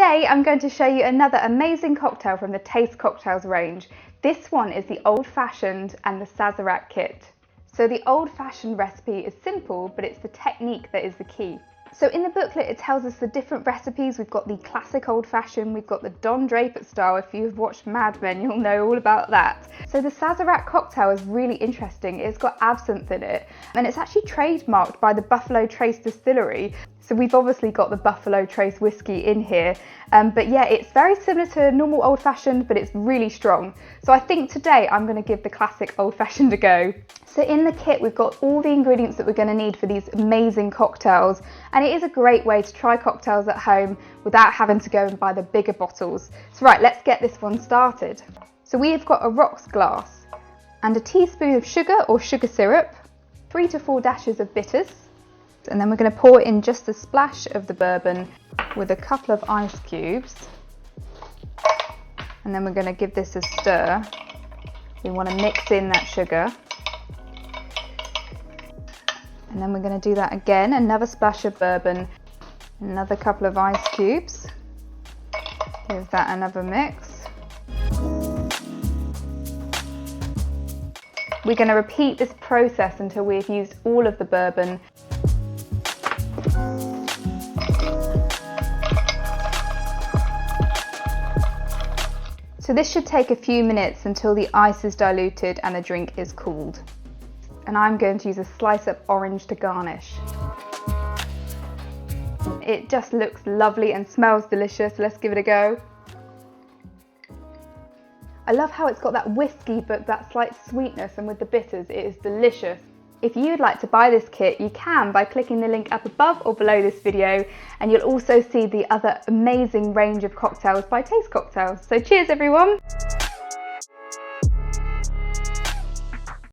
today I'm going to show you another amazing cocktail from the Taste Cocktails range. This one is the Old Fashioned and the Sazerac kit. So the Old Fashioned recipe is simple, but it's the technique that is the key. So in the booklet it tells us the different recipes. We've got the classic Old Fashioned, we've got the Don Draper style. If you've watched Mad Men, you'll know all about that. So the Sazerac cocktail is really interesting. It's got absinthe in it, and it's actually trademarked by the Buffalo Trace Distillery. So we've obviously got the Buffalo Trace whiskey in here, but yeah, it's very similar to normal Old Fashioned, but it's really strong. So I think today I'm going to give the classic Old Fashioned a go. So in the kit we've got all the ingredients that we're going to need for these amazing cocktails, and it is a great way to try cocktails at home without having to go and buy the bigger bottles. So right, let's get this one started. So we have got a rocks glass and a teaspoon of sugar or sugar syrup, 3 to 4 dashes of bitters, and then we're going to pour in just a splash of the bourbon with a couple of ice cubes, and then we're going to give this a stir. We want to mix in that sugar, and then we're going to do that again, another splash of bourbon, another couple of ice cubes, give that another mix. We're going to repeat this process until we've used all of the bourbon. So this should take a few minutes until the ice is diluted and the drink is cooled. And I'm going to use a slice of orange to garnish. It just looks lovely and smells delicious. Let's give it a go. I love how it's got that whiskey but that slight sweetness, and with the bitters it is delicious. If you'd like to buy this kit, you can by clicking the link up above or below this video, and you'll also see the other amazing range of cocktails by Taste Cocktails. So cheers everyone!